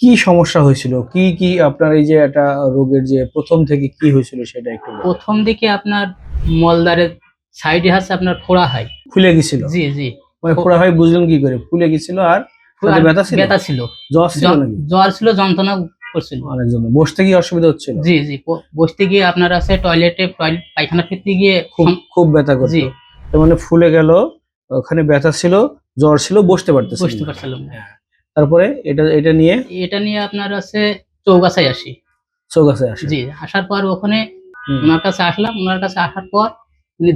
কি সমস্যা হয়েছিল, কি কি আপনার এই যে একটা রোগের যে প্রথম থেকে কি হয়েছিল সেটা একটু বলুন। প্রথম দিকে আপনার মলদারের সাইডে হচ্ছে আপনার ফোড়া হয়। ফুলে গেছিল? জি জি। মানে ফোড়া হয় বুঝলেন কি করে? ফুলে গেছিল আর সাথে ব্যথা ছিল? ব্যথা ছিল, জ্বর ছিল নাকি? জ্বর ছিল, যন্ত্রণা করছিল। অনেকজন বসতে গিয়ে অসুবিধা হচ্ছিল? জি জি। বসতে গিয়ে আপনার আছে টয়লেটে পায়খানা করতে গিয়ে খুব খুব ব্যথা করতো? জি। তার মানে ফুলে গেল, ওখানে ব্যথা ছিল, জ্বর ছিল, বসতে পারতেছিলেন বসতে না। পারছিলাম না। হ্যাঁ। তারপরে এটা নিয়ে এটা নিয়ে আপনার আছে চৌগাছায় আসি। চৌগাছায় আসেন? জি, আসার পর ওখানে হুম। ওনার কাছে আসলাম। ওনার কাছে আসার পর উনি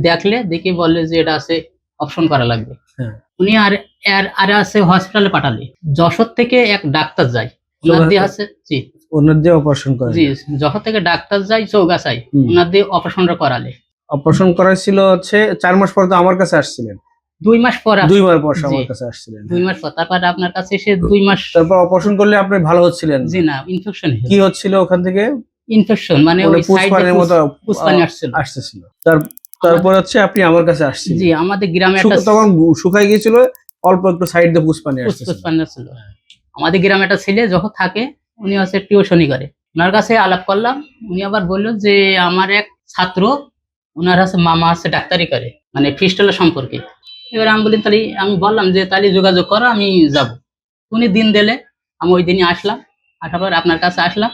দেখে বললে যে এটা আছে, অপশন করা লাগবে। হ্যাঁ। উনি আর আছে হসপিটালে পাঠালে। যশোর থেকে এক ডাক্তার যায়, ওনার দিয়ে আছে। জি ওনার দিয়ে অপারেশন করে? জি। যশোর থেকে ডাক্তার যায় চৌগাছায়, ওনার দিয়ে অপারেশনটা করালে। অপারেশন করাইছিল হচ্ছে 4 মাস পর তো আমার কাছে আসছিলেন? 2 মাস পর 2 মাস পর আমার কাছে আসছিলেন? 2 মাস পর তারপর আপনার কাছে এসে 2 মাস। তারপর অপারেশন করলে আপনি ভালো হচ্ছিলেন? জি না, ইনফেকশন। কি হচ্ছিল ওখান থেকে? ইনফেকশন মানে ওই সাইডে মতো পুষ্পানি আসছিল। আসতেছিল। তারপর হচ্ছে আপনি আমার কাছে আসছিলেন? জি, আমাদের গ্রামে একটা তখন শুকায় গিয়েছিল, অল্প একটু সাইড দিয়ে পুষ্পানি আসতেছিল? পুষ্পানি আসছিল। আমাদের গ্রামে একটা ছেলে যখন থাকে, উনি হচ্ছে টিউশনি করে। ওনার কাছে আলাপ করলাম। উনি আবার বললো যে আমার এক ছাত্র, ওনার হচ্ছে মামা আছে ডাক্তারি করে, মানে ফিস্টুলা সম্পর্কে। এবার আমি বলি তাহলে, আমি বললাম যে তাহলে যোগাযোগ করো, আমি যাব। উনি দিন দিলে, আমি ওই দিনই আসলাম। আসার পর আপনার কাছে আসলাম,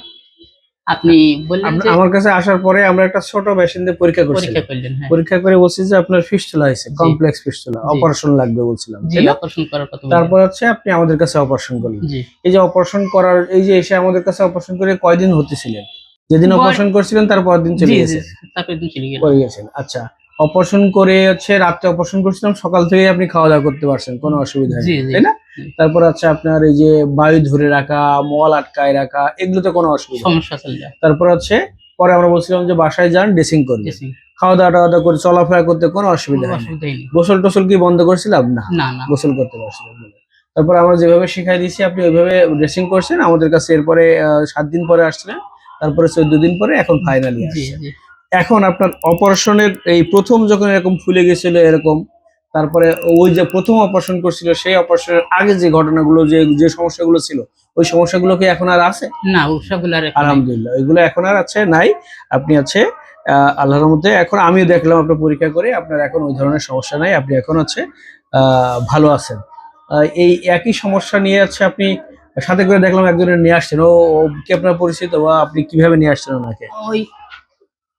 আপনি বললেন যে আমার কাছে আসার পরে আমরা একটা ছোট মেশিন দিয়ে পরীক্ষা পরীক্ষা করছিলাম। করলেন। হ্যাঁ, পরীক্ষা করে বলছি যে আপনার ফিস্টুলা হয়েছে, কমপ্লেক্স ফিস্টুলা, জি। অপারেশন লাগবে বলছিলাম, জি, তাই না? অপারেশন করার কথা বললেন। তারপর হচ্ছে আপনি আমাদের কাছে অপারেশন করলেন। জি। এই যে অপারেশন করার, এই যে এসে আমাদের কাছে অপারেশন করে কয়দিন হতেছিলেন? যেদিন বল- অপারেশন করছিলেন তার পরের দিন চলে জি জি, গেছেন? তারপরে দিন চলে গেল। পরে গেছেন, আচ্ছা। অপারেশন করে হচ্ছে রাত্রে অপারেশন করছিলাম, সকাল থেকে আপনি খাওয়া দাওয়া করতে পারছেন, কোনো অসুবিধা জি নেই, জি তাই না? তারপর হচ্ছে আপনার এই যে বায়ু ধরে রাখা, মল আটকায় রাখা, এগুলোতে কোনো অসুবিধা নেই। সমস্যা চলে। তারপর হচ্ছে পরে আমরা বলছিলাম যে বাসায় যান, ড্রেসিং করবেন, খাওয়া দাওয়া করে চলাফেরা করতে কোনো অসুবিধা হয়নি। গোসল টোসল কি বন্ধ করছিলাম? না, না না। গোসল করতে পারছিলাম। তারপর আমরা যেভাবে শিখাই দিয়েছি আপনি ওইভাবে ড্রেসিং করছেন আমাদের কাছে। এরপরে 7 দিন পরে আসছিলেন, তারপরে 14 দিন পরে, এখন ফাইনালি জি আসছেন। জি। এখন আপনার অপারেশনের এই প্রথম যখন এরকম ফুলে গেছিল এরকম, তারপরে ওই যে প্রথম অপারেশন করছিল সেই অপারেশনের আগে যে ঘটনাগুলো, যে সমস্যাগুলো ছিল, ওই সমস্যাগুলো কি এখন আর আছে? না, ওসবগুলো আর এখন নাই। আলহামদুলিল্লাহ, এগুলো এখন আর আছে নাই। আপনি আছে আল্লাহর রহমতে এখন আমিও দেখলাম আপনার পরীক্ষা করে, আপনার এখন ওই ধরনের সমস্যা নাই, আপনি এখন হচ্ছে ভালো আছেন। এই একই সমস্যা নিয়ে আছে আপনি সাথে করে দেখলাম একজনের নিয়ে আসছেন। ও কি আপনার পরিচিত, বা আপনি কিভাবে নিয়ে আসছেন ওনাকে? ওই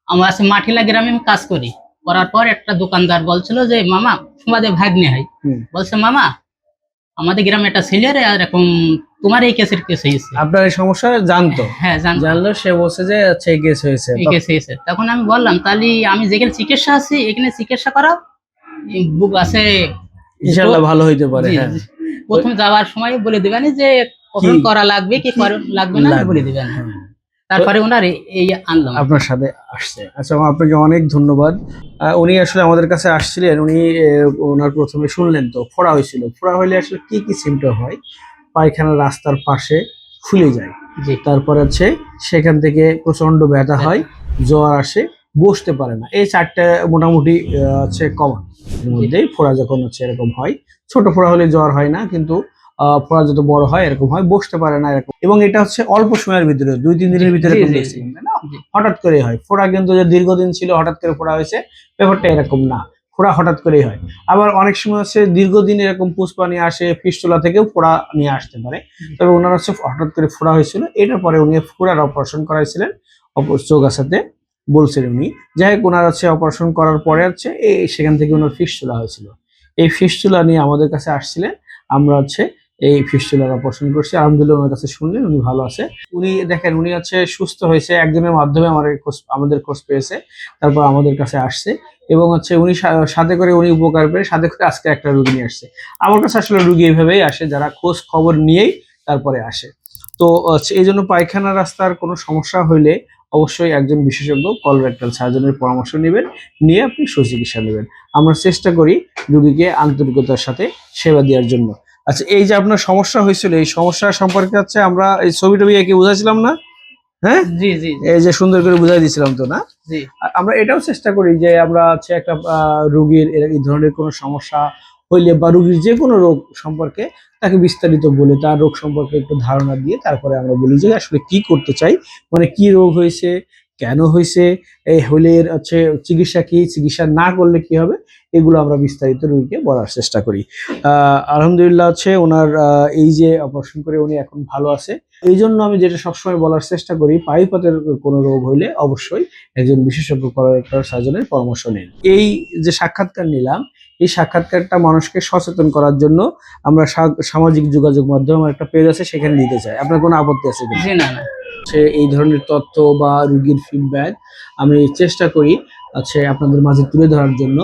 আমার আছে মাঠিলা গ্রামে আমি কাজ করি। করার পর একটা দোকানদার বলছিল যে মামা, তোমাদের ভাগ্নে হয়, বলছে মামা আমাদের গ্রামে একটা ছেলের এরকম তোমার এই কেসের কেস হয়েছে। আপনার এই সমস্যা জানতো? হ্যাঁ জানলো, সে বলছে যে আচ্ছা এই কেস হয়েছে। এই কেস হয়েছে। তখন আমি বললাম তাহলে আমি যেখানে চিকিৎসা আছি এখানে চিকিৎসা করাও, বুক আছে, ইনশাআল্লাহ ভালো হইতে পারে। হ্যাঁ, প্রথম যাওয়ার সময় বলে দিবেন যে কখন করা লাগবে কি লাগবে না বলে দিবেন। তারপরে ওনার এই আনলাম আপনার সাথে আসছে। আচ্ছা, আপনাকে অনেক ধন্যবাদ। উনি আসলে আমাদের কাছে আসছিলেন, উনি ওনার প্রথমে শুনলেন তো ফোড়া হয়েছিল। ফোড়া হইলে আসলে কি কি সিমটম হয়? পায়খানার রাস্তার পাশে ফুলে যায়, তারপরে হচ্ছে সেখান থেকে প্রচন্ড ব্যথা হয়, জ্বর আসে, বসতে পারে না। এই 4টা মোটামুটি হচ্ছে কমন। এর মধ্যেই ফোড়া যখন হচ্ছে এরকম হয়, ছোট ফোড়া হলে জ্বর হয় না, কিন্তু ফোড়া যত বড় হয় এরকম হয়, বসতে পারে না এরকম। এবং এটা হচ্ছে অল্প সময়ের ভিতরে, 2-3 দিনের ভিতরে এরকম দেখছিলাম, তাই না? হঠাৎ করে হয় ফোড়া, কিন্তু যে দীর্ঘদিন ছিল হঠাৎ করে ফোড়া হয়েছে ব্যাপারটা এরকম না, ফোড়া হঠাৎ করেই হয়। আবার অনেক সময় হচ্ছে দীর্ঘদিন এরকম পুষ্পানি আসে, ফিস্টুলা থেকেও ফোড়া নিয়ে আসতে পারে। তবে ওনার হচ্ছে হঠাৎ করে ফোড়া হয়েছিল, এটার পরে উনি ফোড়ার অপারেশন করাইছিলেন চৌগাছাতে বলছিলেন উনি। যাই হোক, ওনার হচ্ছে অপারেশন করার পরে হচ্ছে সেখান থেকে ওনার ফিস্টুলা হয়েছিল। এই ফিস্টুলা নিয়ে আমাদের কাছে আসছিলেন, আমরা হচ্ছে এই ফিস্টুলার অপারেশন করছি। আলহামদুলিল্লাহ ওনার কাছে শুনলেন, উনি ভালো আছে। উনি দেখেন, উনি হচ্ছে সুস্থ হয়েছে, একজনের মাধ্যমে আমাদের খোঁজ পেয়েছে, তারপর আমাদের কাছে আসছে। এবং হচ্ছে উনি সাথে করে উনি উপকার পেয়ে সাথে করে আজকে একটা রুগী নিয়ে আসছে। আমার কাছে আসলে রুগী এইভাবেই আসে, যারা খোঁজ খবর নিয়েই তারপরে আসে। তো এই জন্য পায়খানা রাস্তার কোনো সমস্যা হইলে অবশ্যই একজন বিশেষজ্ঞ কলোরেক্টাল সার্জনের পরামর্শ নেবেন, নিয়ে আপনি সুচিকিৎসা নেবেন। আমরা চেষ্টা করি রুগীকে আন্তরিকতার সাথে সেবা দেওয়ার জন্য। আচ্ছা, এই যে আপনার সমস্যা হয়েছিল, এই সমস্যা সম্পর্কে হচ্ছে আমরা এই ছবি টবি এঁকে বুঝাইছিলাম না? হ্যাঁ জি জি, এই যে সুন্দর করে বুঝাই দিয়েছিলাম তো, না? আমরা এটাও চেষ্টা করি যে আমরা হচ্ছে একটা রুগীর এই ধরনের কোনো সমস্যা হইলে বা রুগীর যে কোনো রোগ সম্পর্কে তাকে বিস্তারিত বলে তার রোগ সম্পর্কে একটু ধারণা দিয়ে তারপরে আমরা বলি যে আসলে কি করতে চাই, মানে কি রোগ হয়েছে, কেন হয়েছে, এই হলে এর হচ্ছে চিকিৎসা কি, চিকিৎসা না করলে কি হবে, এগুলো আমরা বিস্তারিত রোগীকে বলার চেষ্টা করি। আলহামদুলিল্লাহ হচ্ছে ওনার এই যে অপারেশন করে উনি এখন ভালো আছে। এই জন্য আমি যেটা সবসময় বলার চেষ্টা করি, পায়ুপথের কোনো রোগ হইলে অবশ্যই একজন বিশেষজ্ঞ কলেক্টর সার্জনের পরামর্শ নিন। এই যে সাক্ষাৎকার নিলাম, এই সাক্ষাৎকারটা মানুষকে সচেতন করার জন্য আমরা সামাজিক যোগাযোগ মাধ্যমে আমার একটা পেজ আছে, সেখানে দিতে চাই। আপনার কোনো আপত্তি আছে কিনা? জি না না। এই ধরনের তথ্য বা রোগীর ফিডব্যাক আমি চেষ্টা করি আপনাদের মাঝে তুলে ধরার জন্য।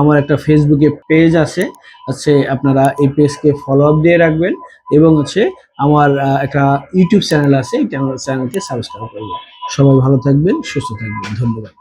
আমার একটা ফেসবুকে পেজ আছে, আপনারা এই পেজকে ফলো আপ দিয়ে রাখবেন এবং আমার একটা ইউটিউব চ্যানেল আছে, এই চ্যানেলকে সাবস্ক্রাইব করবেন। সবাই ভালো থাকবেন, সুস্থ থাকবেন, ধন্যবাদ।